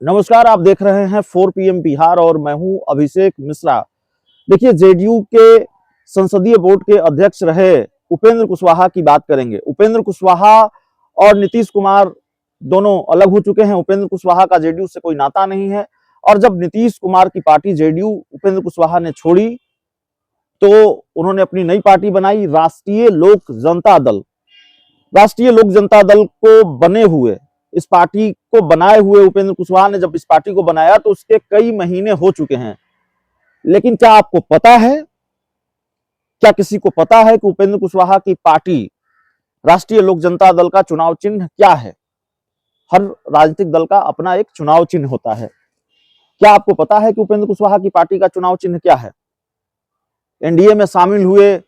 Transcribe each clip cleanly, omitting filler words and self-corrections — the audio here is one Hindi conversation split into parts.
नमस्कार, आप देख रहे हैं 4 PM बिहार और मैं हूं अभिषेक मिश्रा। देखिए, जेडीयू के संसदीय बोर्ड के अध्यक्ष रहे उपेंद्र कुशवाहा की बात करेंगे। उपेंद्र कुशवाहा और नीतीश कुमार दोनों अलग हो चुके हैं। उपेंद्र कुशवाहा का जेडीयू से कोई नाता नहीं है और जब नीतीश कुमार की पार्टी जेडीयू उपेंद्र कुशवाहा ने छोड़ी तो उन्होंने अपनी नई पार्टी बनाई, राष्ट्रीय लोक जनता दल। राष्ट्रीय लोक जनता दल को बने हुए, इस पार्टी को बनाए हुए उपेंद्र कुशवाहा ने जब इस पार्टी को बनाया तो उसके कई महीने हो चुके हैं। लेकिन क्या आपको पता है, क्या किसी को पता है कि उपेंद्र कुशवाहा की पार्टी राष्ट्रीय लोक जनता दल का चुनाव चिन्ह क्या है? हर राजनीतिक दल का अपना एक चुनाव चिन्ह होता है। क्या आपको पता है कि उपेंद्र कुशवाहा की पार्टी का चुनाव चिन्ह क्या है? एनडीए में शामिल हुए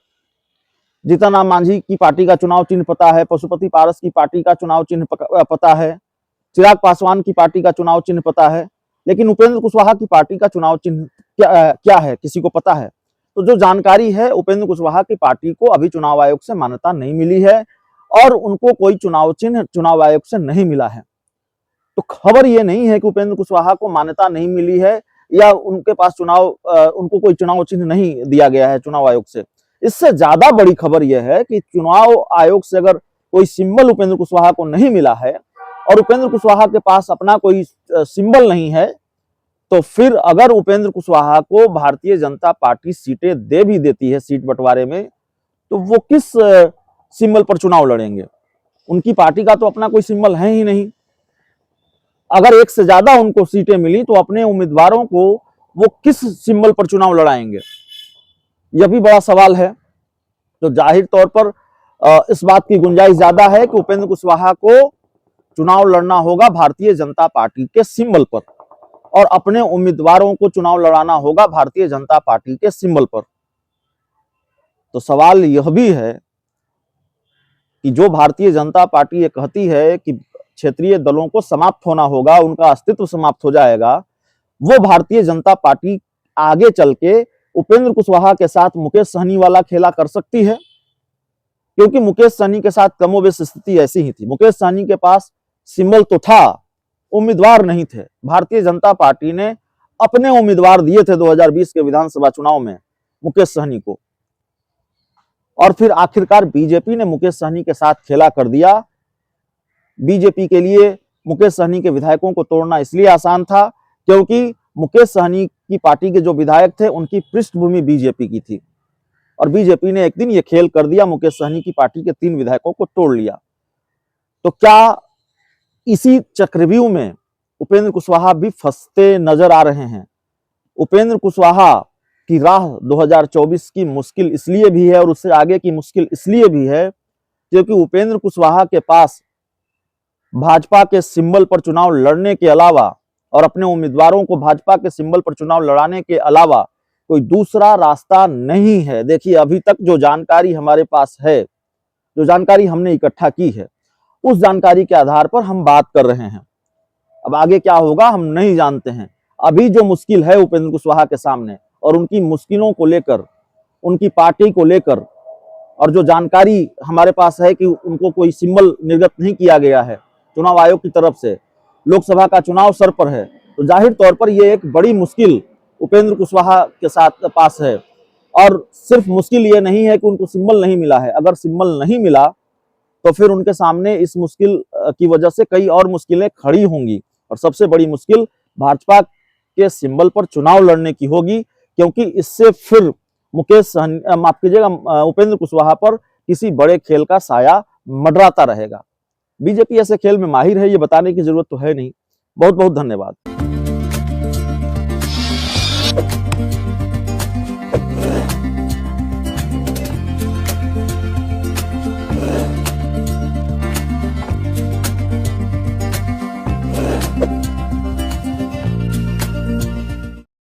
जीतन राम मांझी की पार्टी का चुनाव चिन्ह पता है, पशुपति पारस की पार्टी का चुनाव चिन्ह पता है, चिराग पासवान की पार्टी का चुनाव चिन्ह पता है, लेकिन उपेंद्र कुशवाहा की पार्टी का चुनाव चिन्ह क्या है? किसी को पता है? तो जो जानकारी है, उपेंद्र कुशवाहा की पार्टी को अभी चुनाव आयोग से मान्यता नहीं मिली है और उनको कोई चुनाव चिन्ह चुनाव आयोग से नहीं मिला है। तो खबर ये नहीं है कि उपेंद्र कुशवाहा को मान्यता नहीं मिली है या उनके पास उनको कोई चुनाव चिन्ह नहीं दिया गया है चुनाव आयोग से। इससे ज्यादा बड़ी खबर यह है कि चुनाव आयोग से अगर कोई सिंबल उपेंद्र कुशवाहा को नहीं मिला है और उपेंद्र कुशवाहा के पास अपना कोई सिंबल नहीं है, तो फिर अगर उपेंद्र कुशवाहा को भारतीय जनता पार्टी सीटें दे भी देती है सीट बंटवारे में, तो वो किस सिंबल पर चुनाव लड़ेंगे? उनकी पार्टी का तो अपना कोई सिंबल है ही नहीं। अगर एक से ज्यादा उनको सीटें मिली तो अपने उम्मीदवारों को वो किस सिंबल पर चुनाव लड़ाएंगे? यह भी बड़ा सवाल है। तो जाहिर तौर पर इस बात की गुंजाइश ज्यादा है कि उपेंद्र कुशवाहा को चुनाव लड़ना होगा भारतीय जनता पार्टी के सिंबल पर और अपने उम्मीदवारों को चुनाव लड़ाना होगा भारतीय जनता पार्टी के सिंबल पर। तो सवाल यह भी है कि जो भारतीय जनता पार्टी ये कहती है कि क्षेत्रीय दलों को समाप्त होना होगा, उनका अस्तित्व समाप्त हो जाएगा, वो भारतीय जनता पार्टी आगे चल के उपेंद्र कुशवाहा के साथ मुकेश सहनी वाला खेला कर सकती है, क्योंकि मुकेश सहनी के साथ कमोबेश स्थिति ऐसी ही थी। मुकेश सहनी के पास सिंबल तो था, उम्मीदवार नहीं थे। भारतीय जनता पार्टी ने अपने उम्मीदवार दिए थे 2020 के विधानसभा चुनाव में मुकेश सहनी को, और फिर आखिरकार बीजेपी ने मुकेश सहनी के साथ खेला कर दिया। बीजेपी के लिए मुकेश सहनी के विधायकों को तोड़ना इसलिए आसान था क्योंकि मुकेश सहनी की पार्टी के जो विधायक थे उनकी पृष्ठभूमि बीजेपी की थी और बीजेपी ने एक दिन ये खेल कर दिया, मुकेश सहनी की पार्टी के 3 विधायकों को तोड़ लिया। तो क्या इसी चक्रव्यूह में उपेंद्र कुशवाहा भी फंसते नजर आ रहे हैं? उपेंद्र कुशवाहा की राह 2024 की मुश्किल इसलिए भी है और उससे आगे की मुश्किल इसलिए भी है क्योंकि उपेंद्र कुशवाहा के पास भाजपा के सिंबल पर चुनाव लड़ने के अलावा और अपने उम्मीदवारों को भाजपा के सिंबल पर चुनाव लड़ाने के अलावा कोई दूसरा रास्ता नहीं है। देखिए, अभी तक जो जानकारी हमारे पास है, जो जानकारी हमने इकट्ठा की है, उस जानकारी के आधार पर हम बात कर रहे हैं। अब आगे क्या होगा हम नहीं जानते हैं। अभी जो मुश्किल है उपेंद्र कुशवाहा के सामने और उनकी मुश्किलों को लेकर, उनकी पार्टी को लेकर, और जो जानकारी हमारे पास है कि उनको कोई सिंबल निर्गत नहीं किया गया है चुनाव आयोग की तरफ से, लोकसभा का चुनाव सर पर है, तो जाहिर तौर पर यह एक बड़ी मुश्किल उपेंद्र कुशवाहा के साथ पास है। और सिर्फ मुश्किल ये नहीं है कि उनको सिंबल नहीं मिला है, अगर सिंबल नहीं मिला तो फिर उनके सामने इस मुश्किल की वजह से कई और मुश्किलें खड़ी होंगी और सबसे बड़ी मुश्किल भाजपा के सिंबल पर चुनाव लड़ने की होगी, क्योंकि इससे फिर मुकेश सहनी, माफ कीजिएगा, उपेंद्र कुशवाहा पर किसी बड़े खेल का साया मंडराता रहेगा। बीजेपी ऐसे खेल में माहिर है, ये बताने की जरूरत तो है नहीं। बहुत बहुत धन्यवाद।